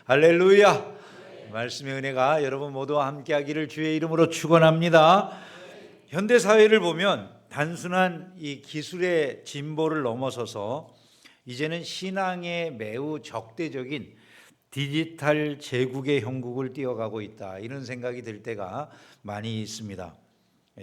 할렐루야. 말씀의 은혜가 여러분 모두와 함께하기를 주의 이름으로 축원합니다. 현대 사회를 보면 단순한 이 기술의 진보를 넘어서서 이제는 신앙에 매우 적대적인 디지털 제국의 형국을 띄어가고 있다, 이런 생각이 들 때가 많이 있습니다.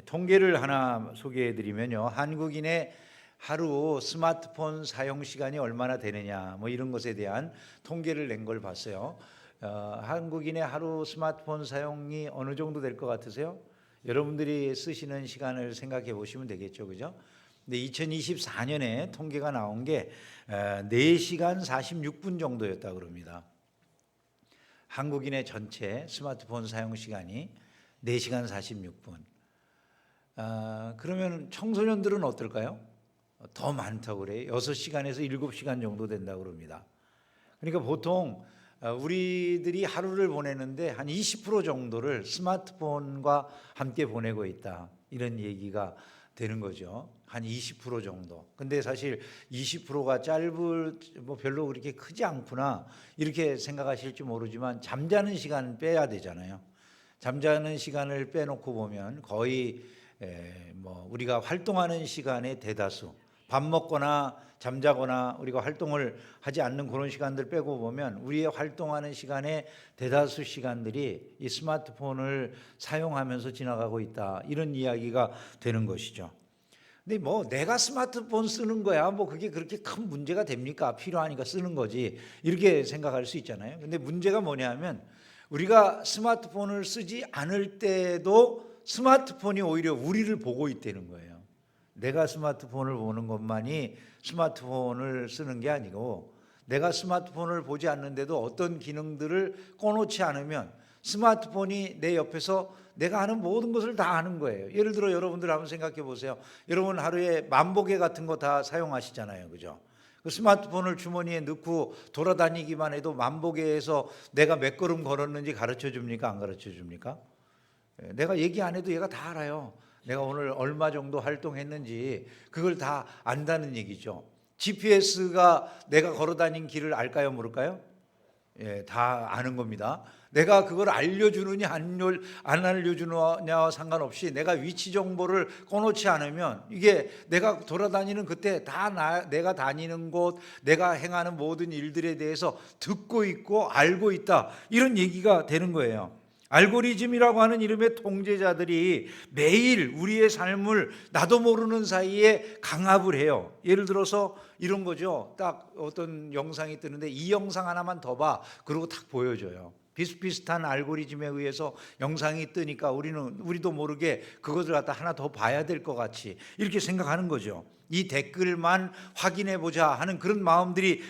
통계를 하나 소개해 드리면요, 한국인의 하루 스마트폰 사용 시간이 얼마나 되느냐, 이런 것에 대한 통계를 낸 걸 봤어요. 한국인의 하루 스마트폰 사용이 어느 정도 될 것 같으세요? 여러분들이 쓰시는 시간을 생각해 보시면 되겠죠, 그죠? 근데 2024년에 통계가 나온 게 4시간 46분 정도였다 그럽니다. 한국인의 전체 스마트폰 사용 시간이 4시간 46분. 그러면 청소년들은 어떨까요? 더 많다고 그래요. 6시간에서 7시간 정도 된다고 그럽니다. 그러니까 보통 우리들이 하루를 보내는데 한 20% 정도를 스마트폰과 함께 보내고 있다, 이런 얘기가 되는 거죠. 한 20% 정도. 근데 사실 20%가 별로 그렇게 크지 않구나, 이렇게 생각하실지 모르지만 잠자는 시간 빼야 되잖아요. 잠자는 시간을 빼놓고 보면 거의 우리가 활동하는 시간의 대다수, 밥 먹거나 잠자거나 우리가 활동을 하지 않는 그런 시간들 빼고 보면 우리의 활동하는 시간의 대다수 시간들이 이 스마트폰을 사용하면서 지나가고 있다, 이런 이야기가 되는 것이죠. 근데 내가 스마트폰 쓰는 거야, 그게 그렇게 큰 문제가 됩니까? 필요하니까 쓰는 거지, 이렇게 생각할 수 있잖아요. 근데 문제가 뭐냐면 우리가 스마트폰을 쓰지 않을 때도 스마트폰이 오히려 우리를 보고 있다는 거예요. 내가 스마트폰을 보는 것만이 스마트폰을 쓰는 게 아니고, 내가 스마트폰을 보지 않는데도 어떤 기능들을 꺼놓지 않으면 스마트폰이 내 옆에서 내가 하는 모든 것을 다 하는 거예요. 예를 들어 여러분들 한번 생각해 보세요. 여러분 하루에 만보계 같은 거 다 사용하시잖아요, 그죠? 그 스마트폰을 주머니에 넣고 돌아다니기만 해도 만보계에서 내가 몇 걸음 걸었는지 가르쳐 줍니까? 안 가르쳐 줍니까? 내가 얘기 안 해도 얘가 다 알아요. 내가 오늘 얼마 정도 활동했는지 그걸 다 안다는 얘기죠. GPS가 내가 걸어다닌 길을 알까요, 모를까요? 다 아는 겁니다. 내가 그걸 알려주느냐 안 알려주느냐와 상관없이 내가 위치 정보를 꺼놓지 않으면 이게 내가 돌아다니는 그때 다 내가 다니는 곳, 내가 행하는 모든 일들에 대해서 듣고 있고 알고 있다, 이런 얘기가 되는 거예요. 알고리즘이라고 하는 이름의 통제자들이 매일 우리의 삶을 나도 모르는 사이에 강압을 해요. 예를 들어서 이런 거죠. 딱 어떤 영상이 뜨는데 이 영상 하나만 더 봐, 그러고 딱 보여줘요. 비슷비슷한 알고리즘에 의해서 영상이 뜨니까 우리도 모르게 그것을 갖다 하나 더 봐야 될 것 같이 이렇게 생각하는 거죠. 이 댓글만 확인해 보자 하는 그런 마음들이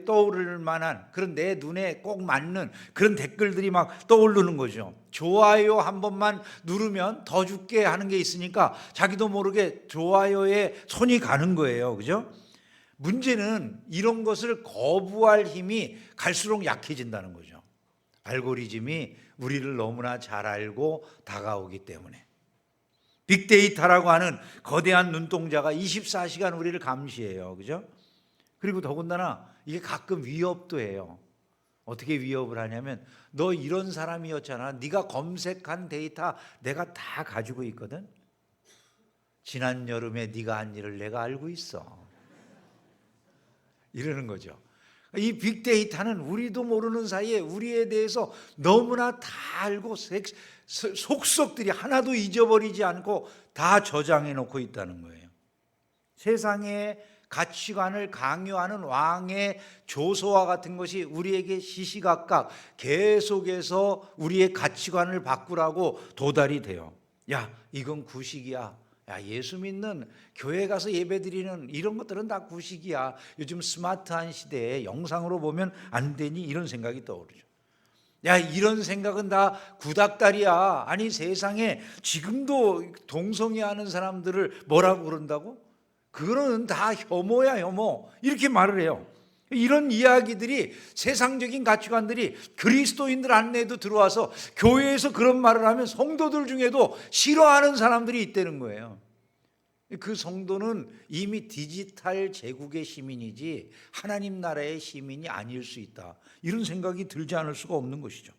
떠오를 만한, 그런 내 눈에 꼭 맞는 그런 댓글들이 막 떠오르는 거죠. 좋아요 한 번만 누르면 더 줄게 하는 게 있으니까 자기도 모르게 좋아요에 손이 가는 거예요, 그죠? 문제는 이런 것을 거부할 힘이 갈수록 약해진다는 거죠. 알고리즘이 우리를 너무나 잘 알고 다가오기 때문에. 빅데이터라고 하는 거대한 눈동자가 24시간 우리를 감시해요, 그죠? 그리고 더군다나 이게 가끔 위협도 해요. 어떻게 위협을 하냐면, 너 이런 사람이었잖아, 네가 검색한 데이터 내가 다 가지고 있거든. 지난 여름에 네가 한 일을 내가 알고 있어, 이러는 거죠. 이 빅데이터는 우리도 모르는 사이에 우리에 대해서 너무나 다 알고 속속들이 하나도 잊어버리지 않고 다 저장해 놓고 있다는 거예요. 세상의 가치관을 강요하는 왕의 조소와 같은 것이 우리에게 시시각각 계속해서 우리의 가치관을 바꾸라고 도달이 돼요. 야, 이건 구식이야. 야, 예수 믿는 교회 가서 예배드리는 이런 것들은 다 구식이야. 요즘 스마트한 시대에 영상으로 보면 안 되니, 이런 생각이 떠오르죠. 야, 이런 생각은 다 구닥다리야. 아니, 세상에 지금도 동성애하는 사람들을 뭐라고 그런다고? 그거는 다 혐오야, 혐오, 이렇게 말을 해요. 이런 이야기들이, 세상적인 가치관들이 그리스도인들 안에도 들어와서 교회에서 그런 말을 하면 성도들 중에도 싫어하는 사람들이 있다는 거예요. 그 성도는 이미 디지털 제국의 시민이지 하나님 나라의 시민이 아닐 수 있다. 이런 생각이 들지 않을 수가 없는 것이죠.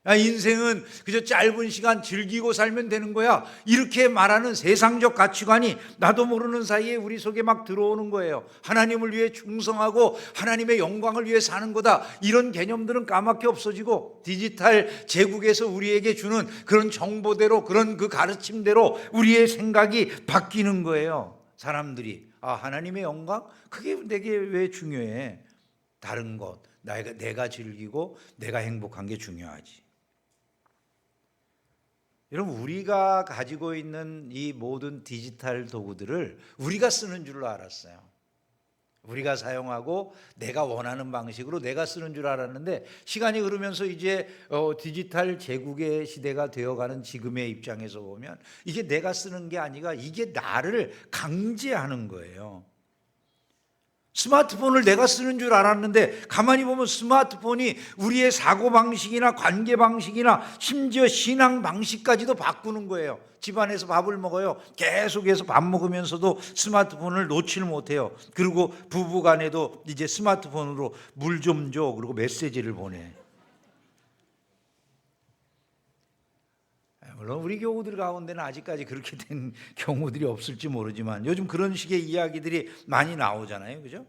인생은 그저 짧은 시간 즐기고 살면 되는 거야. 이렇게 말하는 세상적 가치관이 나도 모르는 사이에 우리 속에 막 들어오는 거예요. 하나님을 위해 충성하고 하나님의 영광을 위해 사는 거다. 이런 개념들은 까맣게 없어지고 디지털 제국에서 우리에게 주는 그런 정보대로, 그런 그 가르침대로 우리의 생각이 바뀌는 거예요. 사람들이 하나님의 영광? 그게 내게 왜 중요해? 다른 것, 내가 즐기고 내가 행복한 게 중요하지. 여러분, 우리가 가지고 있는 이 모든 디지털 도구들을 우리가 쓰는 줄로 알았어요. 우리가 사용하고 내가 원하는 방식으로 내가 쓰는 줄 알았는데, 시간이 흐르면서 이제 디지털 제국의 시대가 되어가는 지금의 입장에서 보면 이게 내가 쓰는 게 아니라 이게 나를 강제하는 거예요. 스마트폰을 내가 쓰는 줄 알았는데 가만히 보면 스마트폰이 우리의 사고방식이나 관계방식이나 심지어 신앙방식까지도 바꾸는 거예요. 집안에서 밥을 먹어요. 계속해서 밥 먹으면서도 스마트폰을 놓질 못해요. 그리고 부부간에도 이제 스마트폰으로 물 좀 줘, 그리고 메시지를 보내. 물론 우리 교우들 가운데는 아직까지 그렇게 된 경우들이 없을지 모르지만 요즘 그런 식의 이야기들이 많이 나오잖아요. 그죠?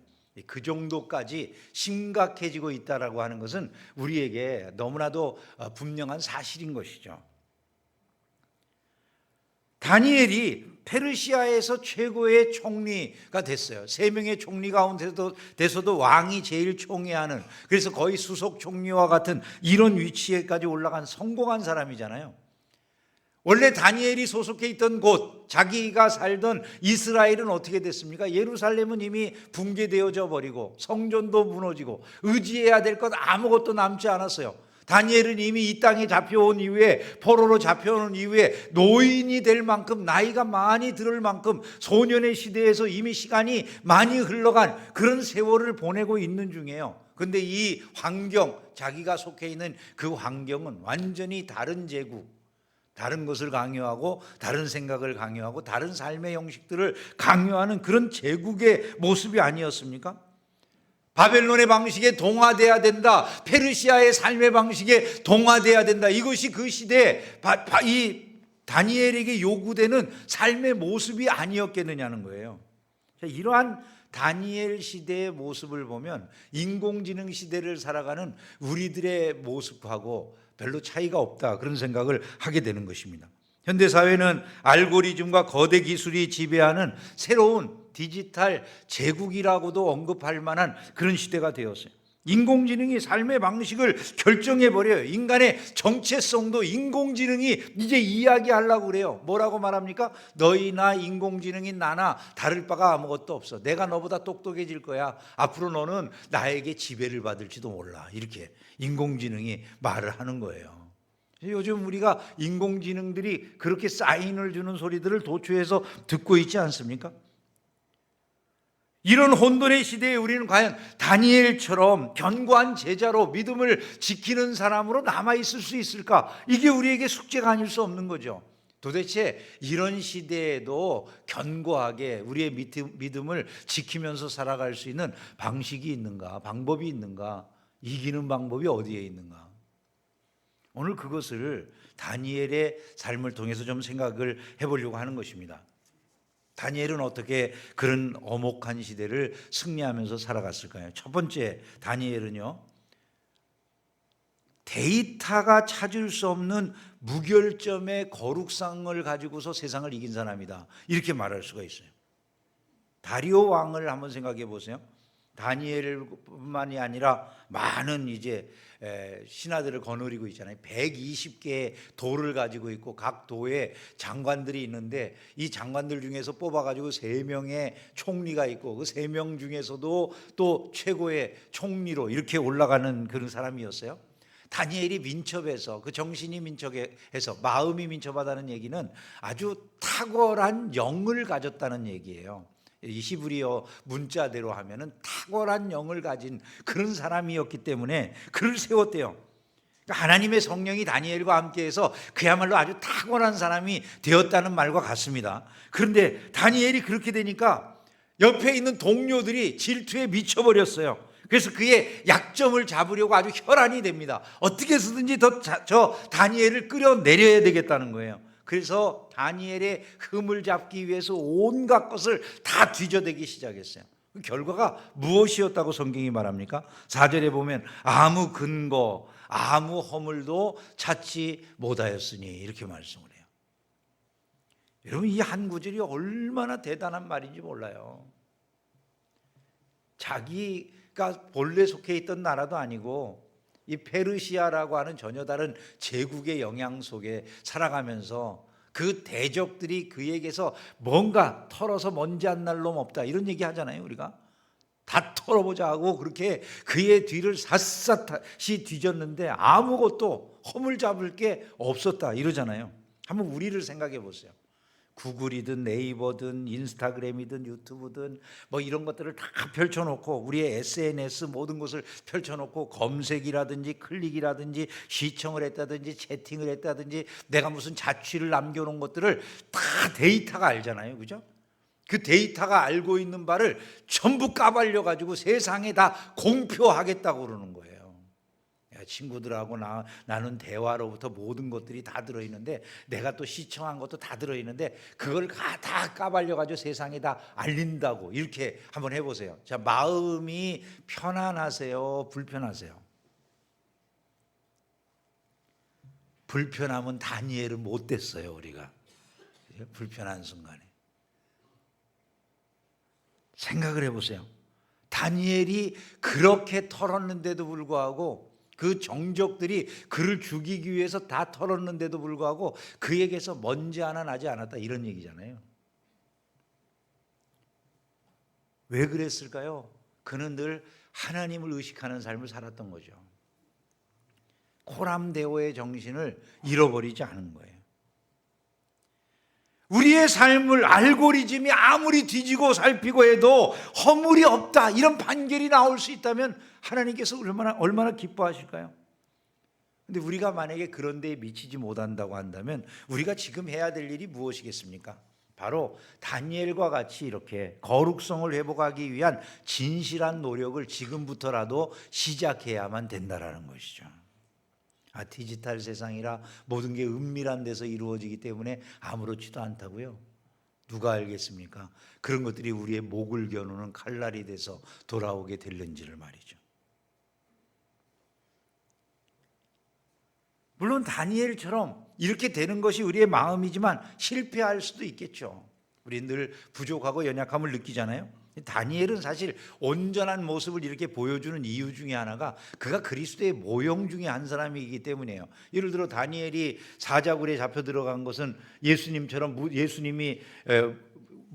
그 정도까지 심각해지고 있다라고 하는 것은 우리에게 너무나도 분명한 사실인 것이죠. 다니엘이 페르시아에서 최고의 총리가 됐어요. 3명의 총리 가운데서도 왕이 제일 총애하는, 그래서 거의 수석 총리와 같은 이런 위치에까지 올라간 성공한 사람이잖아요. 원래 다니엘이 소속해 있던 곳, 자기가 살던 이스라엘은 어떻게 됐습니까? 예루살렘은 이미 붕괴되어져 버리고 성전도 무너지고 의지해야 될 것 아무것도 남지 않았어요. 다니엘은 이미 이 땅에 잡혀온 이후에, 포로로 잡혀온 이후에 노인이 될 만큼, 나이가 많이 들을 만큼 소년의 시대에서 이미 시간이 많이 흘러간 그런 세월을 보내고 있는 중이에요. 그런데 이 환경, 자기가 속해 있는 그 환경은 완전히 다른 제국, 다른 것을 강요하고 다른 생각을 강요하고 다른 삶의 형식들을 강요하는 그런 제국의 모습이 아니었습니까? 바벨론의 방식에 동화돼야 된다, 페르시아의 삶의 방식에 동화돼야 된다. 이것이 그 시대에 이 다니엘에게 요구되는 삶의 모습이 아니었겠느냐는 거예요. 이러한 다니엘 시대의 모습을 보면 인공지능 시대를 살아가는 우리들의 모습하고 별로 차이가 없다, 그런 생각을 하게 되는 것입니다. 현대사회는 알고리즘과 거대 기술이 지배하는 새로운 디지털 제국이라고도 언급할 만한 그런 시대가 되었어요. 인공지능이 삶의 방식을 결정해버려요. 인간의 정체성도 인공지능이 이제 이야기하려고 그래요. 뭐라고 말합니까? 너희나 인공지능인 나나 다를 바가 아무것도 없어. 내가 너보다 똑똑해질 거야. 앞으로 너는 나에게 지배를 받을지도 몰라. 이렇게 인공지능이 말을 하는 거예요. 요즘 우리가 인공지능들이 그렇게 사인을 주는 소리들을 도처에서 듣고 있지 않습니까? 이런 혼돈의 시대에 우리는 과연 다니엘처럼 견고한 제자로 믿음을 지키는 사람으로 남아있을 수 있을까? 이게 우리에게 숙제가 아닐 수 없는 거죠. 도대체 이런 시대에도 견고하게 우리의 믿음을 지키면서 살아갈 수 있는 방식이 있는가? 방법이 있는가? 이기는 방법이 어디에 있는가? 오늘 그것을 다니엘의 삶을 통해서 좀 생각을 해보려고 하는 것입니다. 다니엘은 어떻게 그런 엄혹한 시대를 승리하면서 살아갔을까요? 첫 번째, 다니엘은요, 데이터가 찾을 수 없는 무결점의 거룩상을 가지고서 세상을 이긴 사람이다, 이렇게 말할 수가 있어요. 다리오 왕을 한번 생각해 보세요. 다니엘뿐만이 아니라 많은 이제 신하들을 거느리고 있잖아요. 120개의 도를 가지고 있고 각 도에 장관들이 있는데 이 장관들 중에서 뽑아가지고 3명의 총리가 있고 그 3명 중에서도 또 최고의 총리로 이렇게 올라가는 그런 사람이었어요. 다니엘이 민첩해서, 그 정신이 민첩해서, 마음이 민첩하다는 얘기는 아주 탁월한 영을 가졌다는 얘기예요. 이 히브리어 문자대로 하면은 탁월한 영을 가진 그런 사람이었기 때문에 그를 세웠대요. 그러니까 하나님의 성령이 다니엘과 함께해서 그야말로 아주 탁월한 사람이 되었다는 말과 같습니다. 그런데 다니엘이 그렇게 되니까 옆에 있는 동료들이 질투에 미쳐버렸어요. 그래서 그의 약점을 잡으려고 아주 혈안이 됩니다. 어떻게 해서든지 저 다니엘을 끌어내려야 되겠다는 거예요. 그래서 다니엘의 흠을 잡기 위해서 온갖 것을 다 뒤져대기 시작했어요. 그 결과가 무엇이었다고 성경이 말합니까? 4절에 보면 아무 근거, 아무 허물도 찾지 못하였으니 이렇게 말씀을 해요. 여러분, 이 한 구절이 얼마나 대단한 말인지 몰라요. 자기가 본래 속해 있던 나라도 아니고 이 페르시아라고 하는 전혀 다른 제국의 영향 속에 살아가면서 그 대적들이 그에게서 뭔가 털어서 먼지 한 날 놈 없다 이런 얘기 하잖아요. 우리가 다 털어보자 하고 그렇게 그의 뒤를 샅샅이 뒤졌는데 아무것도 허물 잡을 게 없었다 이러잖아요. 한번 우리를 생각해 보세요. 구글이든 네이버든 인스타그램이든 유튜브든 뭐 이런 것들을 다 펼쳐놓고 우리의 SNS 모든 것을 펼쳐놓고 검색이라든지 클릭이라든지 시청을 했다든지 채팅을 했다든지 내가 무슨 자취를 남겨놓은 것들을 다 데이터가 알잖아요. 그죠? 그 데이터가 알고 있는 바를 전부 까발려 가지고 세상에 다 공표하겠다고 그러는 거예요. 친구들하고 나눈 대화로부터 모든 것들이 다 들어있는데 내가 또 시청한 것도 다 들어있는데 그걸 다 까발려 가지고 세상에 다 알린다고 이렇게 한번 해보세요. 자, 마음이 편안하세요? 불편하세요? 불편하면 다니엘은 못 됐어요. 우리가 불편한 순간에 생각을 해보세요. 다니엘이 그렇게 털었는데도 불구하고 그 정적들이 그를 죽이기 위해서 다 털었는데도 불구하고 그에게서 먼지 하나 나지 않았다 이런 얘기잖아요. 왜 그랬을까요? 그는 늘 하나님을 의식하는 삶을 살았던 거죠. 코람데오의 정신을 잃어버리지 않은 거예요. 우리의 삶을 알고리즘이 아무리 뒤지고 살피고 해도 허물이 없다 이런 판결이 나올 수 있다면 하나님께서 얼마나 기뻐하실까요? 근데 우리가 만약에 그런 데에 미치지 못한다고 한다면 우리가 지금 해야 될 일이 무엇이겠습니까? 바로 다니엘과 같이 이렇게 거룩성을 회복하기 위한 진실한 노력을 지금부터라도 시작해야만 된다라는 것이죠. 디지털 세상이라 모든 게 은밀한 데서 이루어지기 때문에 아무렇지도 않다고요. 누가 알겠습니까? 그런 것들이 우리의 목을 겨누는 칼날이 돼서 돌아오게 될는지를 말이죠. 물론 다니엘처럼 이렇게 되는 것이 우리의 마음이지만 실패할 수도 있겠죠. 우리 늘 부족하고 연약함을 느끼잖아요. 다니엘은 사실 온전한 모습을 이렇게 보여주는 이유 중에 하나가 그가 그리스도의 모형 중에 한 사람이기 때문이에요. 예를 들어 다니엘이 사자굴에 잡혀 들어간 것은 예수님처럼 예수님이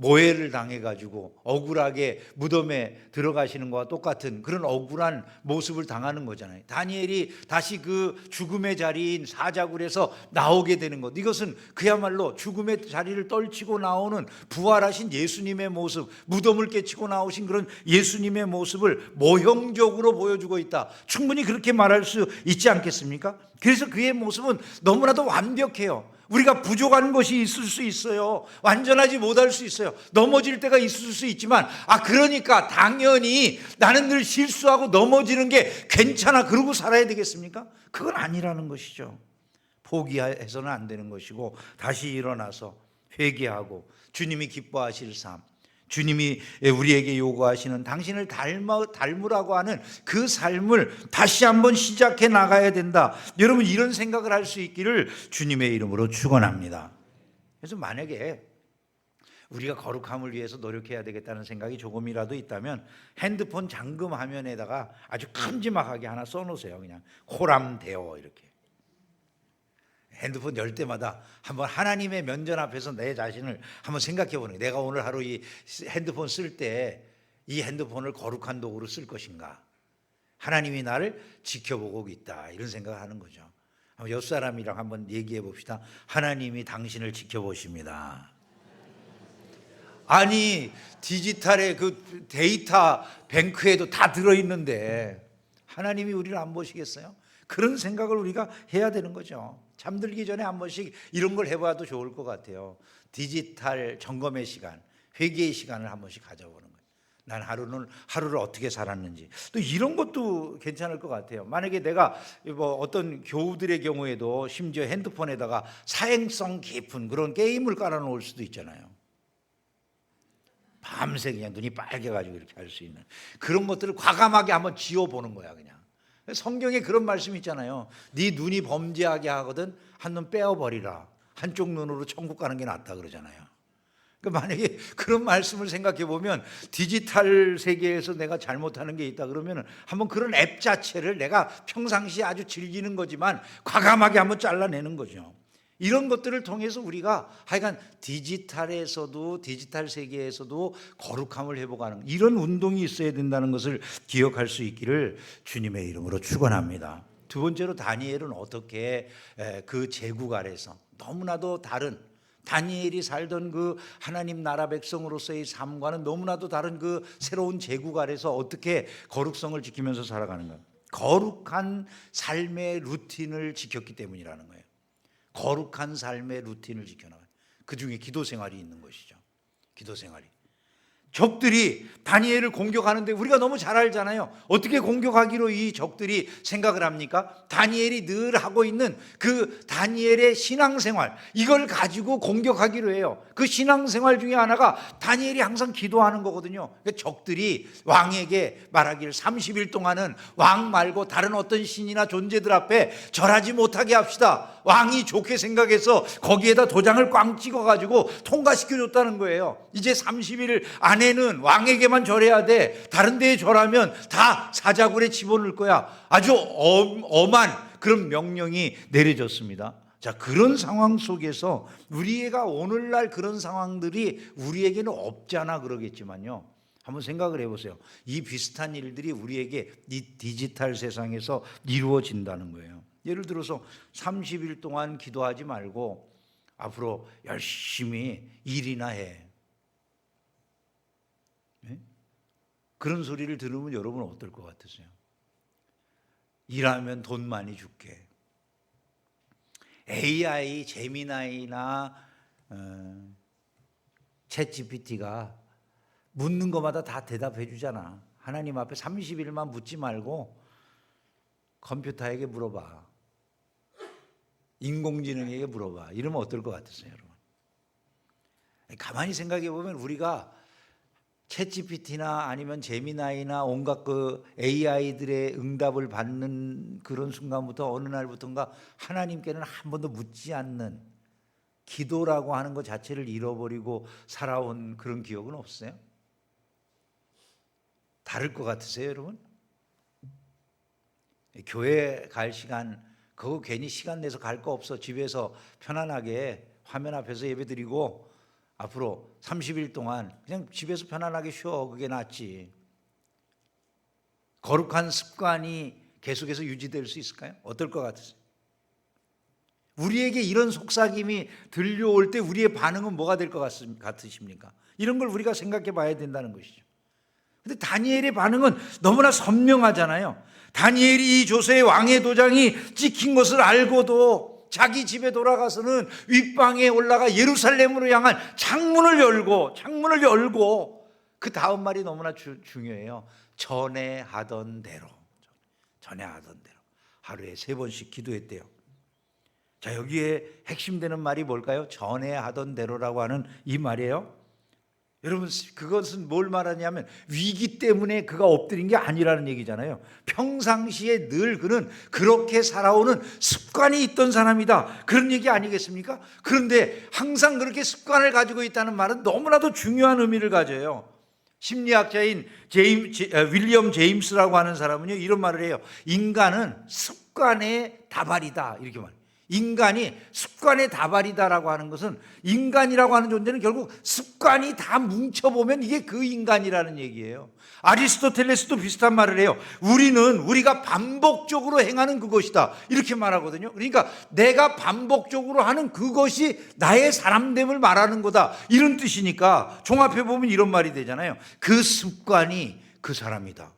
모해를 당해가지고 억울하게 무덤에 들어가시는 것과 똑같은 그런 억울한 모습을 당하는 거잖아요. 다니엘이 다시 그 죽음의 자리인 사자굴에서 나오게 되는 것, 이것은 그야말로 죽음의 자리를 떨치고 나오는 부활하신 예수님의 모습, 무덤을 깨치고 나오신 그런 예수님의 모습을 모형적으로 보여주고 있다. 충분히 그렇게 말할 수 있지 않겠습니까? 그래서 그의 모습은 너무나도 완벽해요. 우리가 부족한 것이 있을 수 있어요. 완전하지 못할 수 있어요. 넘어질 때가 있을 수 있지만 그러니까 당연히 나는 늘 실수하고 넘어지는 게 괜찮아 그러고 살아야 되겠습니까? 그건 아니라는 것이죠. 포기해서는 안 되는 것이고 다시 일어나서 회개하고 주님이 기뻐하실 삶, 주님이 우리에게 요구하시는 당신을 닮으라고 하는 그 삶을 다시 한번 시작해 나가야 된다. 여러분, 이런 생각을 할 수 있기를 주님의 이름으로 축원합니다. 그래서 만약에 우리가 거룩함을 위해서 노력해야 되겠다는 생각이 조금이라도 있다면 핸드폰 잠금 화면에다가 아주 큼지막하게 하나 써놓으세요. 그냥 코람데오 이렇게. 핸드폰 열 때마다 한번 하나님의 면전 앞에서 내 자신을 한번 생각해 보는 거예요. 내가 오늘 하루 이 핸드폰 쓸 때 이 핸드폰을 거룩한 도구로 쓸 것인가? 하나님이 나를 지켜보고 있다. 이런 생각을 하는 거죠. 옆 사람이랑 한번 얘기해 봅시다. 하나님이 당신을 지켜보십니다. 아니, 디지털의 그 데이터 뱅크에도 다 들어있는데 하나님이 우리를 안 보시겠어요? 그런 생각을 우리가 해야 되는 거죠. 잠들기 전에 한 번씩 이런 걸 해봐도 좋을 것 같아요. 디지털 점검의 시간, 회개의 시간을 한 번씩 가져보는 거예요. 난 하루를 어떻게 살았는지. 또 이런 것도 괜찮을 것 같아요. 만약에 내가 뭐 어떤 교우들의 경우에도 심지어 핸드폰에다가 사행성 깊은 그런 게임을 깔아놓을 수도 있잖아요. 밤새 그냥 눈이 빨개가지고 이렇게 할 수 있는 그런 것들을 과감하게 한번 지워보는 거야. 그냥 성경에 그런 말씀이 있잖아요. 네 눈이 범죄하게 하거든 한 눈 빼어버리라. 한쪽 눈으로 천국 가는 게 낫다 그러잖아요. 그러니까 만약에 그런 말씀을 생각해 보면 디지털 세계에서 내가 잘못하는 게 있다 그러면 한번 그런 앱 자체를 내가 평상시에 아주 즐기는 거지만 과감하게 한번 잘라내는 거죠. 이런 것들을 통해서 우리가 하여간 디지털에서도 디지털 세계에서도 거룩함을 회복하는 이런 운동이 있어야 된다는 것을 기억할 수 있기를 주님의 이름으로 축원합니다. 두 번째로 다니엘은 어떻게 그 제국 아래서 너무나도 다른 다니엘이 살던 그 하나님 나라 백성으로서의 삶과는 너무나도 다른 그 새로운 제국 아래서 어떻게 거룩성을 지키면서 살아가는가? 거룩한 삶의 루틴을 지켰기 때문이라는 거예요. 거룩한 삶의 루틴을 지켜나가요. 그 중에 기도 생활이 있는 것이죠. 기도 생활이. 적들이 다니엘을 공격하는데 우리가 너무 잘 알잖아요. 어떻게 공격하기로 이 적들이 생각을 합니까? 다니엘이 늘 하고 있는 그 다니엘의 신앙생활, 이걸 가지고 공격하기로 해요. 그 신앙생활 중에 하나가 다니엘이 항상 기도하는 거거든요. 그러니까 적들이 왕에게 말하기를 30일 동안은 왕 말고 다른 어떤 신이나 존재들 앞에 절하지 못하게 합시다. 왕이 좋게 생각해서 거기에다 도장을 꽝 찍어가지고 통과시켜줬다는 거예요. 이제 30일 안에는 왕에게만 절해야 돼. 다른 데에 절하면 다 사자굴에 집어넣을 거야. 아주 엄한 그런 명령이 내려졌습니다. 자, 그런 상황 속에서 우리가 오늘날 그런 상황들이 우리에게는 없잖아 그러겠지만요. 한번 생각을 해보세요. 이 비슷한 일들이 우리에게 이 디지털 세상에서 이루어진다는 거예요. 예를 들어서 30일 동안 기도하지 말고 앞으로 열심히 일이나 해. 네? 그런 소리를 들으면 여러분 어떨 것 같으세요? 일하면 돈 많이 줄게. AI, 제미나이나 챗GPT가 묻는 것마다 다 대답해 주잖아. 하나님 앞에 30일만 묻지 말고 컴퓨터에게 물어봐. 인공지능에게 물어봐. 이러면 어떨 것 같으세요, 여러분? 가만히 생각해 보면 우리가 챗GPT나 아니면 제미나이나 온갖 그 AI들의 응답을 받는 그런 순간부터 어느 날부터인가 하나님께는 한 번도 묻지 않는 기도라고 하는 것 자체를 잃어버리고 살아온 그런 기억은 없어요? 다를 것 같으세요, 여러분? 교회 갈 시간 그거 괜히 시간 내서 갈 거 없어. 집에서 편안하게 화면 앞에서 예배드리고 앞으로 30일 동안 그냥 집에서 편안하게 쉬어. 그게 낫지. 거룩한 습관이 계속해서 유지될 수 있을까요? 어떨 것 같으세요? 우리에게 이런 속삭임이 들려올 때 우리의 반응은 뭐가 될 것 같으십니까? 이런 걸 우리가 생각해 봐야 된다는 것이죠. 근데 다니엘의 반응은 너무나 선명하잖아요. 다니엘이 이 조세의 왕의 도장이 찍힌 것을 알고도 자기 집에 돌아가서는 윗방에 올라가 예루살렘으로 향한 창문을 열고 그 다음 말이 너무나 중요해요. 전에 하던 대로 하루에 3번씩 기도했대요. 자, 여기에 핵심되는 말이 뭘까요? 전에 하던 대로라고 하는 이 말이에요. 여러분, 그것은 뭘 말하냐면 위기 때문에 그가 엎드린 게 아니라는 얘기잖아요. 평상시에 늘 그는 그렇게 살아오는 습관이 있던 사람이다, 그런 얘기 아니겠습니까? 그런데 항상 그렇게 습관을 가지고 있다는 말은 너무나도 중요한 의미를 가져요. 심리학자인 윌리엄 제임스라고 하는 사람은요, 이런 말을 해요. 인간은 습관의 다발이다, 이렇게 말해요. 인간이 습관의 다발이다라고 하는 것은 인간이라고 하는 존재는 결국 습관이 다 뭉쳐보면 이게 그 인간이라는 얘기예요. 아리스토텔레스도 비슷한 말을 해요. 우리가 반복적으로 행하는 그것이다, 이렇게 말하거든요. 그러니까 내가 반복적으로 하는 그것이 나의 사람됨을 말하는 거다, 이런 뜻이니까 종합해보면 이런 말이 되잖아요. 그 습관이 그 사람이다.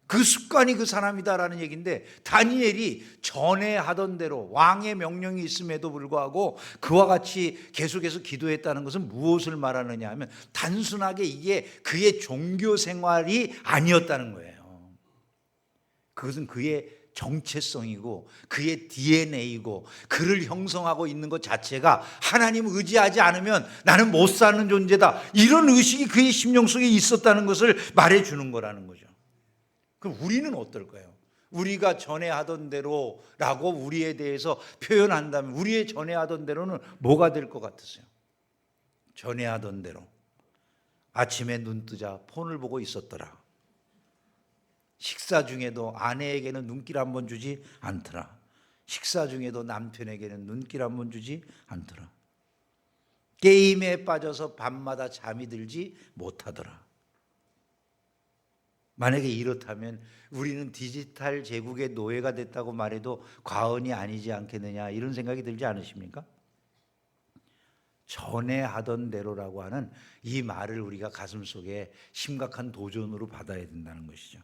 그 습관이 그 사람이다라는 얘기인데, 다니엘이 전에 하던 대로 왕의 명령이 있음에도 불구하고 그와 같이 계속해서 기도했다는 것은 무엇을 말하느냐 하면, 단순하게 이게 그의 종교 생활이 아니었다는 거예요. 그것은 그의 정체성이고 그의 DNA이고 그를 형성하고 있는 것 자체가 하나님을 의지하지 않으면 나는 못 사는 존재다, 이런 의식이 그의 심령 속에 있었다는 것을 말해주는 거라는 거죠. 그럼 우리는 어떨까요? 우리가 전에 하던 대로라고 우리에 대해서 표현한다면 우리의 전에 하던 대로는 뭐가 될 것 같으세요? 전에 하던 대로 아침에 눈 뜨자 폰을 보고 있었더라. 식사 중에도 아내에게는 눈길 한번 주지 않더라. 식사 중에도 남편에게는 눈길 한번 주지 않더라. 게임에 빠져서 밤마다 잠이 들지 못하더라. 만약에 이렇다면 우리는 디지털 제국의 노예가 됐다고 말해도 과언이 아니지 않겠느냐, 이런 생각이 들지 않으십니까? 전에 하던 대로라고 하는 이 말을 우리가 가슴속에 심각한 도전으로 받아야 된다는 것이죠.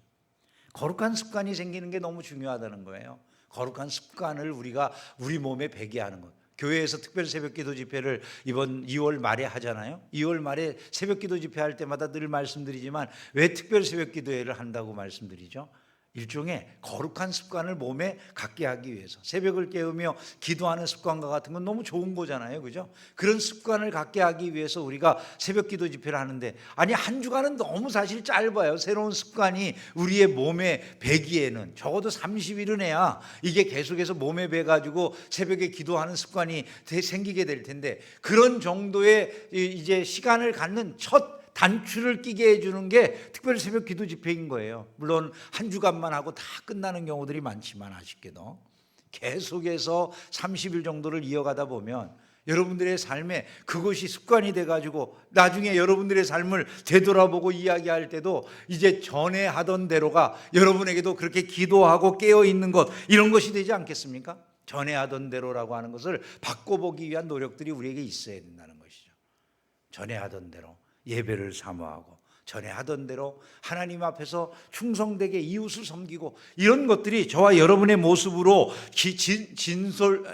거룩한 습관이 생기는 게 너무 중요하다는 거예요. 거룩한 습관을 우리가 우리 몸에 배게 하는 것. 교회에서 특별 새벽기도 집회를 이번 2월 말에 하잖아요. 2월 말에 새벽기도 집회할 때마다 늘 말씀드리지만 왜 특별 새벽기도회를 한다고 말씀드리죠? 일종의 거룩한 습관을 몸에 갖게 하기 위해서. 새벽을 깨우며 기도하는 습관과 같은 건 너무 좋은 거잖아요, 그죠? 그런 습관을 갖게 하기 위해서 우리가 새벽기도 집회를 하는데, 아니 한 주간은 너무 사실 짧아요. 새로운 습관이 우리의 몸에 배기에는 적어도 30일은 해야 이게 계속해서 몸에 배가지고 새벽에 기도하는 습관이 생기게 될 텐데, 그런 정도의 이제 시간을 갖는 첫 단추를 끼게 해주는 게 특별 새벽 기도 집회인 거예요. 물론 한 주간만 하고 다 끝나는 경우들이 많지만 아쉽게도 계속해서 30일 정도를 이어가다 보면 여러분들의 삶에 그것이 습관이 돼가지고 나중에 여러분들의 삶을 되돌아보고 이야기할 때도 이제 전에 하던 대로가 여러분에게도 그렇게 기도하고 깨어있는 것, 이런 것이 되지 않겠습니까? 전에 하던 대로라고 하는 것을 바꿔보기 위한 노력들이 우리에게 있어야 된다는 것이죠. 전에 하던 대로 예배를 사모하고, 전에 하던 대로 하나님 앞에서 충성되게 이웃을 섬기고, 이런 것들이 저와 여러분의 모습으로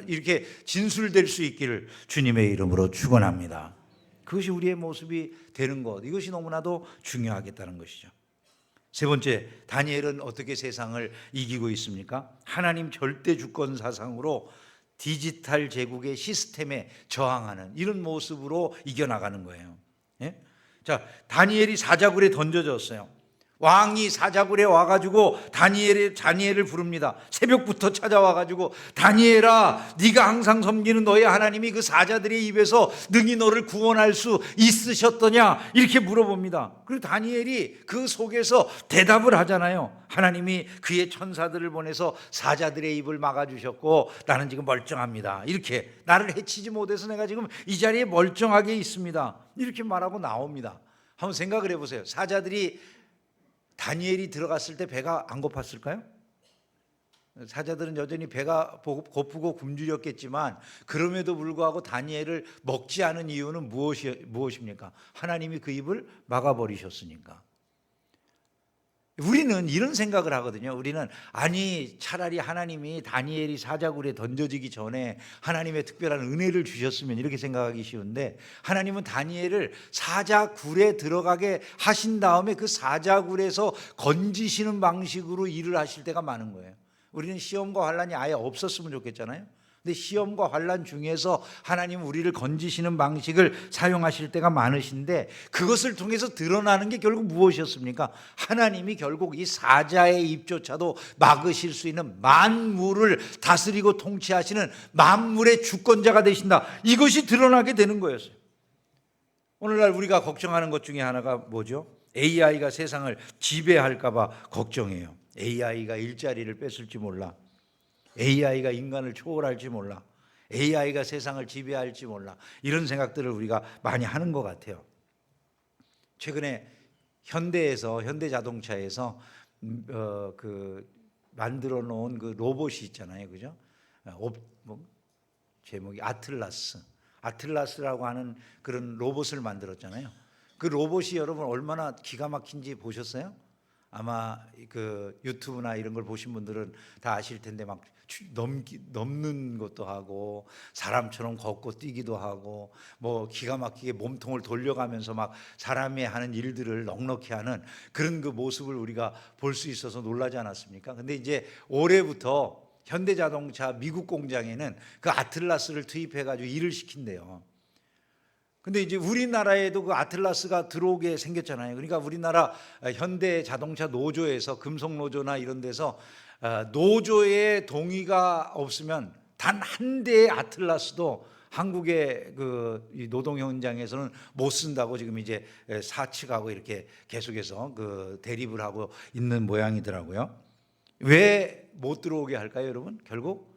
이렇게 진술될 수 있기를 주님의 이름으로 축원합니다. 그것이 우리의 모습이 되는 것, 이것이 너무나도 중요하겠다는 것이죠. 세 번째, 다니엘은 어떻게 세상을 이기고 있습니까? 하나님 절대 주권 사상으로 디지털 제국의 시스템에 저항하는 이런 모습으로 이겨나가는 거예요. 예? 자, 다니엘이 사자굴에 던져졌어요. 왕이 사자굴에 와가지고 다니엘을 부릅니다. 새벽부터 찾아와가지고, 다니엘아, 네가 항상 섬기는 너의 하나님이 그 사자들의 입에서 능히 너를 구원할 수 있으셨더냐, 이렇게 물어봅니다. 그리고 다니엘이 그 속에서 대답을 하잖아요. 하나님이 그의 천사들을 보내서 사자들의 입을 막아주셨고 나는 지금 멀쩡합니다. 이렇게 나를 해치지 못해서 내가 지금 이 자리에 멀쩡하게 있습니다. 이렇게 말하고 나옵니다. 한번 생각을 해보세요. 사자들이 다니엘이 들어갔을 때 배가 안 고팠을까요? 사자들은 여전히 배가 고프고 굶주렸겠지만 그럼에도 불구하고 다니엘을 먹지 않은 이유는 무엇입니까? 하나님이 그 입을 막아버리셨으니까. 우리는 이런 생각을 하거든요. 우리는 아니 차라리 하나님이 다니엘이 사자굴에 던져지기 전에 하나님의 특별한 은혜를 주셨으면, 이렇게 생각하기 쉬운데, 하나님은 다니엘을 사자굴에 들어가게 하신 다음에 그 사자굴에서 건지시는 방식으로 일을 하실 때가 많은 거예요. 우리는 시험과 환난이 아예 없었으면 좋겠잖아요. 근데 시험과 환난 중에서 하나님은 우리를 건지시는 방식을 사용하실 때가 많으신데, 그것을 통해서 드러나는 게 결국 무엇이었습니까? 하나님이 결국 이 사자의 입조차도 막으실 수 있는 만물을 다스리고 통치하시는 만물의 주권자가 되신다, 이것이 드러나게 되는 거였어요. 오늘날 우리가 걱정하는 것 중에 하나가 뭐죠? AI가 세상을 지배할까 봐 걱정해요. AI가 일자리를 뺏을지 몰라. AI가 인간을 초월할지 몰라. AI가 세상을 지배할지 몰라. 이런 생각들을 우리가 많이 하는 것 같아요. 최근에 현대자동차에서 만들어 놓은 그 로봇이 있잖아요, 그죠? 제목이 아틀라스라고 하는 그런 로봇을 만들었잖아요. 그 로봇이 여러분 얼마나 기가 막힌지 보셨어요? 아마 그 유튜브나 이런 걸 보신 분들은 다 아실 텐데 막 넘는 것도 하고 사람처럼 걷고 뛰기도 하고 뭐 기가 막히게 몸통을 돌려가면서 막 사람이 하는 일들을 넉넉히 하는 그런 그 모습을 우리가 볼 수 있어서 놀라지 않았습니까? 근데 이제 올해부터 현대자동차 미국 공장에는 그 아틀라스를 투입해 가지고 일을 시킨대요. 근데 이제 우리나라에도 그 아틀라스가 들어오게 생겼잖아요. 그러니까 우리나라 현대자동차 노조에서 금속노조나 이런 데서 노조의 동의가 없으면 단 한 대의 아틀라스도 한국의 그 노동 현장에서는 못 쓴다고 지금 이제 사측하고 이렇게 계속해서 그 대립을 하고 있는 모양이더라고요. 왜 못 들어오게 할까요, 여러분? 결국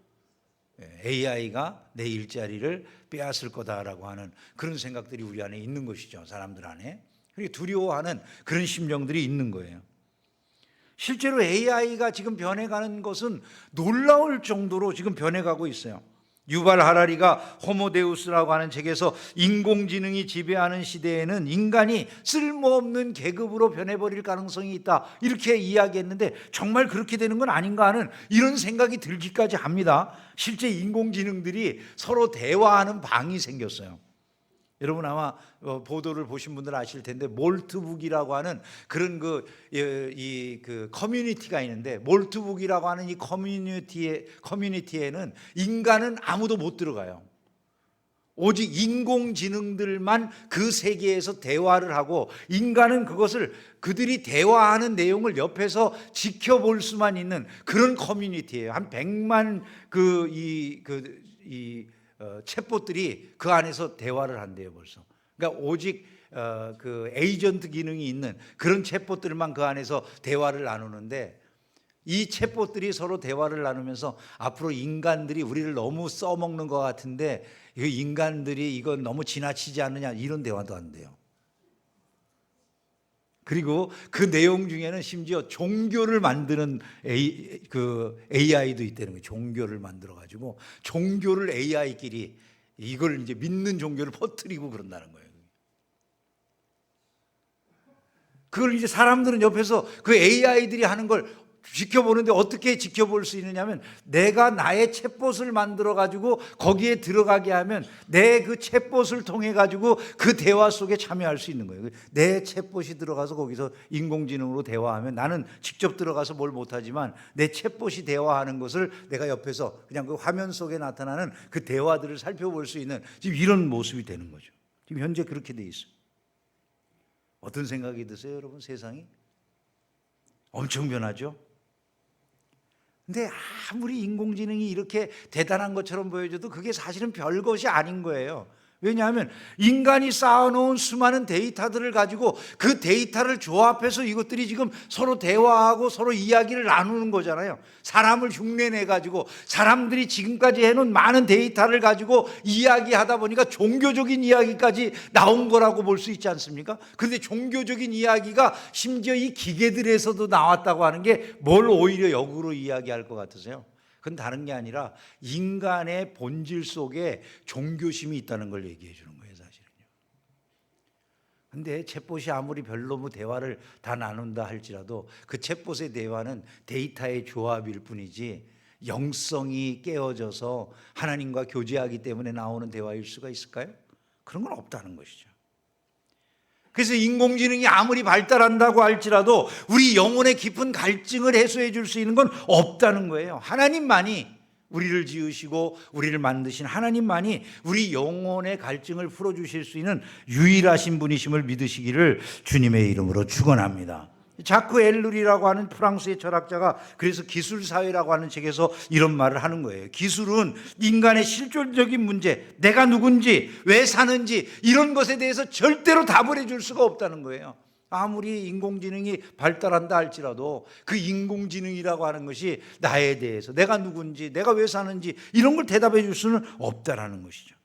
AI가 내 일자리를 빼앗을 거다라고 하는 그런 생각들이 우리 안에 있는 것이죠. 사람들 안에. 그리고 두려워하는 그런 심정들이 있는 거예요. 실제로 AI가 지금 변해가는 것은 놀라울 정도로 지금 변해가고 있어요. 유발 하라리가 호모데우스라고 하는 책에서 인공지능이 지배하는 시대에는 인간이 쓸모없는 계급으로 변해버릴 가능성이 있다 이렇게 이야기했는데 정말 그렇게 되는 건 아닌가 하는 이런 생각이 들기까지 합니다. 실제 인공지능들이 서로 대화하는 방이 생겼어요. 여러분 아마 보도를 보신 분들 아실 텐데 몰트북이라고 하는 그런 그 커뮤니티가 있는데 몰트북이라고 하는 이 커뮤니티에는 인간은 아무도 못 들어가요. 오직 인공지능들만 그 세계에서 대화를 하고 인간은 그것을 그들이 대화하는 내용을 옆에서 지켜볼 수만 있는 그런 커뮤니티예요. 한 100만 챗봇들이 그 안에서 대화를 한대요 벌써. 그러니까 오직 그 에이전트 기능이 있는 그런 챗봇들만 그 안에서 대화를 나누는데 이 챗봇들이 서로 대화를 나누면서 앞으로 인간들이 우리를 너무 써먹는 것 같은데 이 인간들이 이건 너무 지나치지 않느냐 이런 대화도 한대요. 그리고 그 내용 중에는 심지어 종교를 만드는 AI도 있다는 거예요. 종교를 만들어 가지고 종교를 AI끼리 이걸 이제 믿는 종교를 퍼뜨리고 그런다는 거예요. 그걸 이제 사람들은 옆에서 그 AI들이 하는 걸 지켜보는데 어떻게 지켜볼 수 있느냐면 내가 나의 챗봇을 만들어 가지고 거기에 들어가게 하면 내 그 챗봇을 통해 가지고 그 대화 속에 참여할 수 있는 거예요. 내 챗봇이 들어가서 거기서 인공지능으로 대화하면 나는 직접 들어가서 뭘 못하지만 내 챗봇이 대화하는 것을 내가 옆에서 그냥 그 화면 속에 나타나는 그 대화들을 살펴볼 수 있는 지금 이런 모습이 되는 거죠. 지금 현재 그렇게 돼 있어요. 어떤 생각이 드세요, 여러분? 세상이 엄청 변하죠. 근데 아무리 인공지능이 이렇게 대단한 것처럼 보여줘도 그게 사실은 별것이 아닌 거예요. 왜냐하면 인간이 쌓아놓은 수많은 데이터들을 가지고 그 데이터를 조합해서 이것들이 지금 서로 대화하고 서로 이야기를 나누는 거잖아요. 사람을 흉내내 가지고 사람들이 지금까지 해놓은 많은 데이터를 가지고 이야기하다 보니까 종교적인 이야기까지 나온 거라고 볼 수 있지 않습니까? 그런데 종교적인 이야기가 심지어 이 기계들에서도 나왔다고 하는 게 뭘 오히려 역으로 이야기할 것 같으세요? 그건 다른 게 아니라 인간의 본질 속에 종교심이 있다는 걸 얘기해 주는 거예요, 사실은요. 근데 챗봇이 아무리 별로 뭐 대화를 다 나눈다 할지라도 그 챗봇의 대화는 데이터의 조합일 뿐이지 영성이 깨어져서 하나님과 교제하기 때문에 나오는 대화일 수가 있을까요? 그런 건 없다는 것이죠. 그래서 인공지능이 아무리 발달한다고 할지라도 우리 영혼의 깊은 갈증을 해소해 줄 수 있는 건 없다는 거예요. 하나님만이 우리를 지으시고 우리를 만드신 하나님만이 우리 영혼의 갈증을 풀어주실 수 있는 유일하신 분이심을 믿으시기를 주님의 이름으로 축원합니다. 자크 엘룰이라고 하는 프랑스의 철학자가 그래서 기술사회라고 하는 책에서 이런 말을 하는 거예요. 기술은 인간의 실존적인 문제, 내가 누군지, 왜 사는지 이런 것에 대해서 절대로 답을 해줄 수가 없다는 거예요. 아무리 인공지능이 발달한다 할지라도 그 인공지능이라고 하는 것이 나에 대해서 내가 누군지, 내가 왜 사는지 이런 걸 대답해 줄 수는 없다라는 것이죠.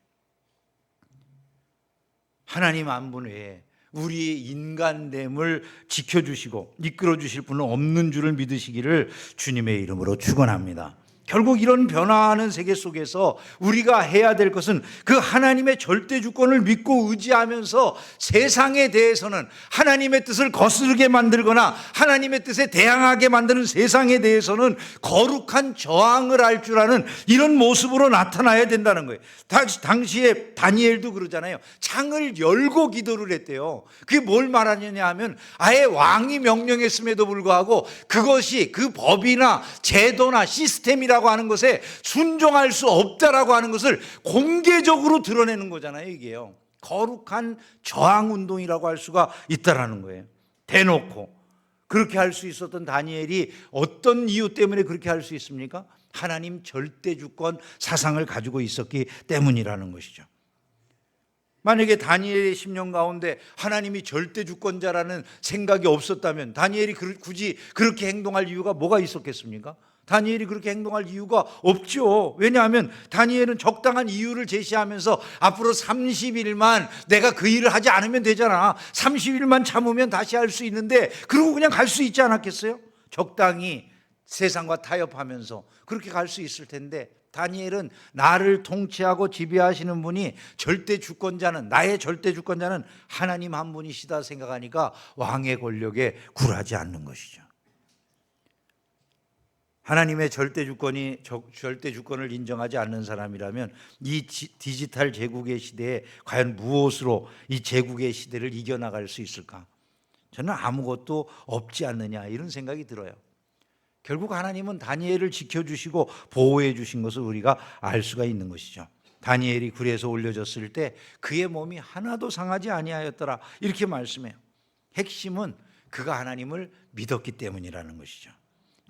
하나님 한 분 외에 우리의 인간됨을 지켜주시고 이끌어주실 분은 없는 줄을 믿으시기를 주님의 이름으로 축원합니다. 결국 이런 변화하는 세계 속에서 우리가 해야 될 것은 그 하나님의 절대 주권을 믿고 의지하면서 세상에 대해서는 하나님의 뜻을 거스르게 만들거나 하나님의 뜻에 대항하게 만드는 세상에 대해서는 거룩한 저항을 할 줄 아는 이런 모습으로 나타나야 된다는 거예요. 당시에 다니엘도 그러잖아요. 창을 열고 기도를 했대요. 그게 뭘 말하느냐 하면 아예 왕이 명령했음에도 불구하고 그것이 그 법이나 제도나 시스템이라고 하는 것에 순종할 수 없다라고 하는 것을 공개적으로 드러내는 거잖아요. 이게요, 거룩한 저항 운동이라고 할 수가 있다라는 거예요. 대놓고 그렇게 할 수 있었던 다니엘이 어떤 이유 때문에 그렇게 할 수 있습니까? 하나님 절대 주권 사상을 가지고 있었기 때문이라는 것이죠. 만약에 다니엘의 10년 가운데 하나님이 절대 주권자라는 생각이 없었다면 다니엘이 굳이 그렇게 행동할 이유가 뭐가 있었겠습니까? 다니엘이 그렇게 행동할 이유가 없죠. 왜냐하면 다니엘은 적당한 이유를 제시하면서 앞으로 30일만 내가 그 일을 하지 않으면 되잖아. 30일만 참으면 다시 할 수 있는데 그러고 그냥 갈 수 있지 않았겠어요? 적당히 세상과 타협하면서 그렇게 갈 수 있을 텐데 다니엘은 나를 통치하고 지배하시는 분이 절대 주권자는, 나의 절대 주권자는 하나님 한 분이시다 생각하니까 왕의 권력에 굴하지 않는 것이죠. 하나님의 절대 주권을 인정하지 않는 사람이라면 이 디지털 제국의 시대에 과연 무엇으로 이 제국의 시대를 이겨나갈 수 있을까? 저는 아무것도 없지 않느냐 이런 생각이 들어요. 결국 하나님은 다니엘을 지켜주시고 보호해 주신 것을 우리가 알 수가 있는 것이죠. 다니엘이 굴에서 올려졌을 때 그의 몸이 하나도 상하지 아니하였더라 이렇게 말씀해요. 핵심은 그가 하나님을 믿었기 때문이라는 것이죠.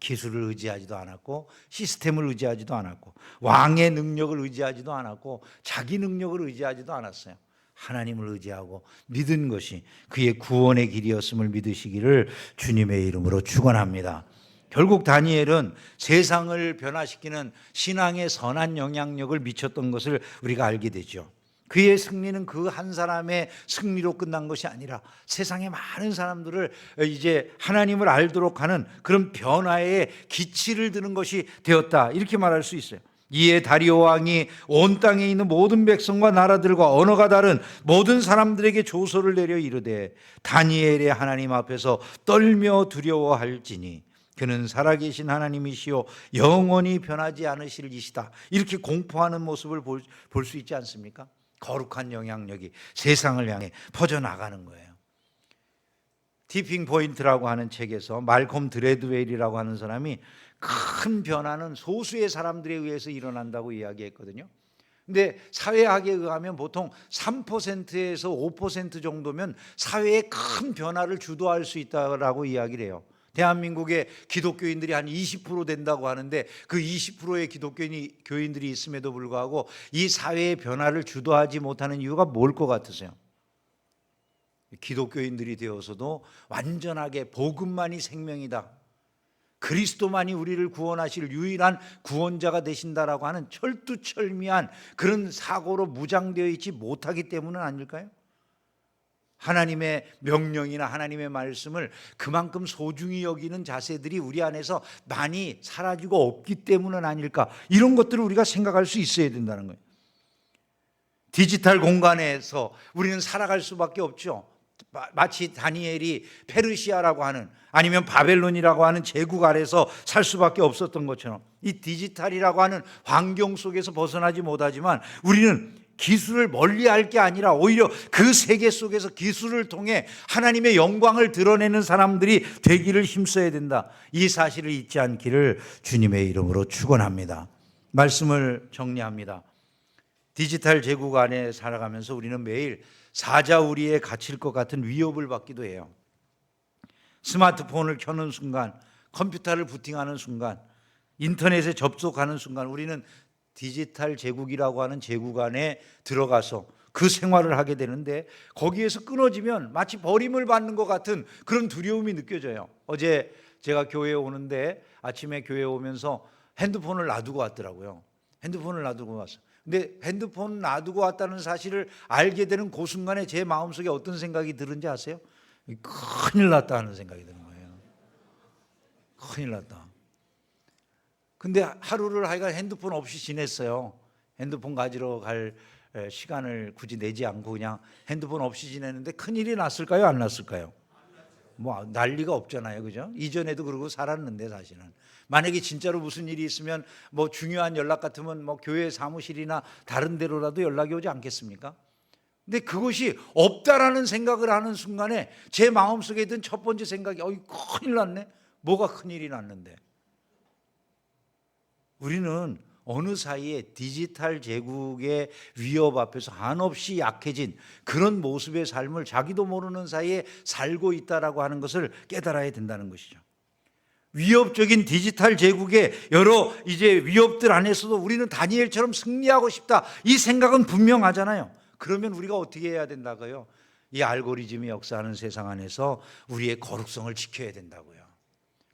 기술을 의지하지도 않았고 시스템을 의지하지도 않았고 왕의 능력을 의지하지도 않았고 자기 능력을 의지하지도 않았어요. 하나님을 의지하고 믿은 것이 그의 구원의 길이었음을 믿으시기를 주님의 이름으로 축원합니다. 결국 다니엘은 세상을 변화시키는 신앙의 선한 영향력을 미쳤던 것을 우리가 알게 되죠. 그의 승리는 그 한 사람의 승리로 끝난 것이 아니라 세상의 많은 사람들을 이제 하나님을 알도록 하는 그런 변화의 기치를 드는 것이 되었다 이렇게 말할 수 있어요. 이에 다리오 왕이 온 땅에 있는 모든 백성과 나라들과 언어가 다른 모든 사람들에게 조서를 내려 이르되 다니엘의 하나님 앞에서 떨며 두려워할지니 그는 살아계신 하나님이시요 영원히 변하지 않으실 이시다 이렇게 공포하는 모습을 볼 수 있지 않습니까? 거룩한 영향력이 세상을 향해 퍼져나가는 거예요. 티핑 포인트라고 하는 책에서 말콤 드레드웰이라고 하는 사람이 큰 변화는 소수의 사람들에 의해서 일어난다고 이야기했거든요. 근데 사회학에 의하면 보통 3%에서 5% 정도면 사회의 큰 변화를 주도할 수 있다고 이야기를 해요. 대한민국의 기독교인들이 한 20% 된다고 하는데 그 20%의 기독교인들이 있음에도 불구하고 이 사회의 변화를 주도하지 못하는 이유가 뭘 것 같으세요? 기독교인들이 되어서도 완전하게 복음만이 생명이다, 그리스도만이 우리를 구원하실 유일한 구원자가 되신다라고 하는 철두철미한 그런 사고로 무장되어 있지 못하기 때문은 아닐까요? 하나님의 명령이나 하나님의 말씀을 그만큼 소중히 여기는 자세들이 우리 안에서 많이 사라지고 없기 때문은 아닐까, 이런 것들을 우리가 생각할 수 있어야 된다는 거예요. 디지털 공간에서 우리는 살아갈 수밖에 없죠. 마치 다니엘이 페르시아라고 하는 아니면 바벨론이라고 하는 제국 아래서 살 수밖에 없었던 것처럼 이 디지털이라고 하는 환경 속에서 벗어나지 못하지만 우리는 기술을 멀리할 게 아니라 오히려 그 세계 속에서 기술을 통해 하나님의 영광을 드러내는 사람들이 되기를 힘써야 된다, 이 사실을 잊지 않기를 주님의 이름으로 축원합니다. 말씀을 정리합니다. 디지털 제국 안에 살아가면서 우리는 매일 사자우리에 갇힐 것 같은 위협을 받기도 해요. 스마트폰을 켜는 순간, 컴퓨터를 부팅하는 순간, 인터넷에 접속하는 순간 우리는 디지털 제국이라고 하는 제국 안에 들어가서 그 생활을 하게 되는데 거기에서 끊어지면 마치 버림을 받는 것 같은 그런 두려움이 느껴져요. 어제 제가 교회에 오는데 아침에 교회에 오면서 핸드폰을 놔두고 왔더라고요. 핸드폰을 놔두고 왔어요. 근데 핸드폰 놔두고 왔다는 사실을 알게 되는 그 순간에 제 마음속에 어떤 생각이 드는지 아세요? 큰일 났다 하는 생각이 드는 거예요. 큰일 났다. 근데 하루를 하여간 핸드폰 없이 지냈어요. 핸드폰 가지러 갈 시간을 굳이 내지 않고 그냥 핸드폰 없이 지냈는데 큰일이 났을까요? 안 났을까요? 뭐 난리가 없잖아요. 그죠? 이전에도 그러고 살았는데 사실은. 만약에 진짜로 무슨 일이 있으면 뭐 중요한 연락 같으면 뭐 교회 사무실이나 다른 데로라도 연락이 오지 않겠습니까? 근데 그것이 없다라는 생각을 하는 순간에 제 마음속에 든 첫 번째 생각이 큰일 났네. 뭐가 큰일이 났는데. 우리는 어느 사이에 디지털 제국의 위협 앞에서 한없이 약해진 그런 모습의 삶을 자기도 모르는 사이에 살고 있다라고 하는 것을 깨달아야 된다는 것이죠. 위협적인 디지털 제국의 여러 이제 위협들 안에서도 우리는 다니엘처럼 승리하고 싶다. 이 생각은 분명하잖아요. 그러면 우리가 어떻게 해야 된다고요? 이 알고리즘이 역사하는 세상 안에서 우리의 거룩성을 지켜야 된다고요.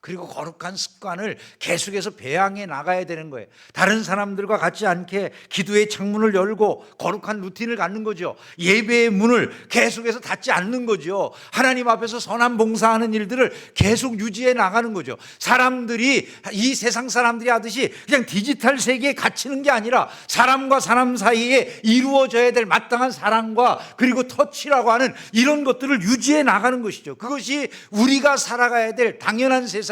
그리고 거룩한 습관을 계속해서 배양해 나가야 되는 거예요. 다른 사람들과 같지 않게 기도의 창문을 열고 거룩한 루틴을 갖는 거죠. 예배의 문을 계속해서 닫지 않는 거죠. 하나님 앞에서 선한 봉사하는 일들을 계속 유지해 나가는 거죠. 사람들이 이 세상 사람들이 하듯이 그냥 디지털 세계에 갇히는 게 아니라 사람과 사람 사이에 이루어져야 될 마땅한 사랑과 그리고 터치라고 하는 이런 것들을 유지해 나가는 것이죠. 그것이 우리가 살아가야 될 당연한 세상이어야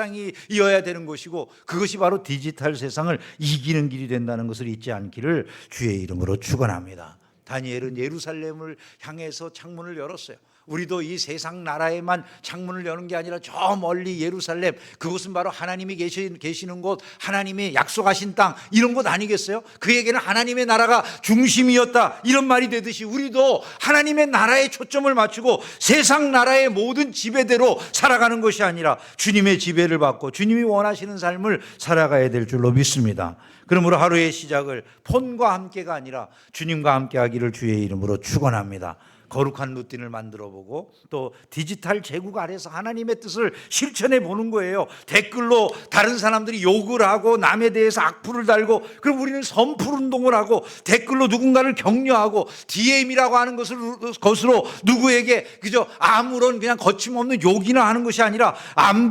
되는 것이고 그것이 바로 디지털 세상을 이기는 길이 된다는 것을 잊지 않기를 주의 이름으로 축원합니다. 다니엘은 예루살렘을 향해서 창문을 열었어요. 우리도 이 세상 나라에만 창문을 여는 게 아니라 저 멀리 예루살렘, 그곳은 바로 하나님이 계시는 곳, 하나님이 약속하신 땅, 이런 곳 아니겠어요? 그에게는 하나님의 나라가 중심이었다, 이런 말이 되듯이 우리도 하나님의 나라에 초점을 맞추고 세상 나라의 모든 지배대로 살아가는 것이 아니라 주님의 지배를 받고 주님이 원하시는 삶을 살아가야 될 줄로 믿습니다. 그러므로 하루의 시작을 폰과 함께가 아니라 주님과 함께 하기를 주의 이름으로 축원합니다. 거룩한 루틴을 만들어 보고 또 디지털 제국 아래서 하나님의 뜻을 실천해 보는 거예요. 댓글로 다른 사람들이 욕을 하고 남에 대해서 악플을 달고, 그럼 우리는 선풀 운동을 하고 댓글로 누군가를 격려하고 DM이라고 하는 것으로 누구에게 그저 아무런 그냥 거침없는 욕이나 하는 것이 아니라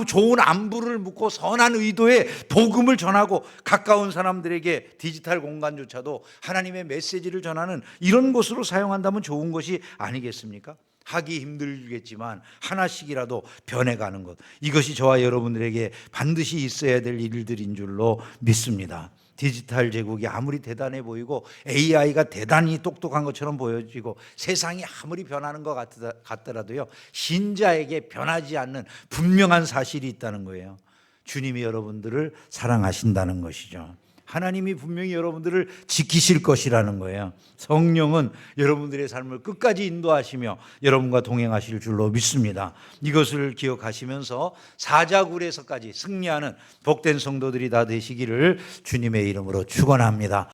좋은 안부를 묻고 선한 의도의 복음을 전하고 가까운 사람들에게 디지털 공간조차도 하나님의 메시지를 전하는 이런 곳으로 사용한다면 좋은 것이 아니겠습니까? 하기 힘들겠지만 하나씩이라도 변해가는 것, 이것이 저와 여러분들에게 반드시 있어야 될 일들인 줄로 믿습니다. 디지털 제국이 아무리 대단해 보이고 AI가 대단히 똑똑한 것처럼 보여지고 세상이 아무리 변하는 것 같더라도요, 신자에게 변하지 않는 분명한 사실이 있다는 거예요. 주님이 여러분들을 사랑하신다는 것이죠. 하나님이 분명히 여러분들을 지키실 것이라는 거예요. 성령은 여러분들의 삶을 끝까지 인도하시며 여러분과 동행하실 줄로 믿습니다. 이것을 기억하시면서 사자굴에서까지 승리하는 복된 성도들이 다 되시기를 주님의 이름으로 축원합니다.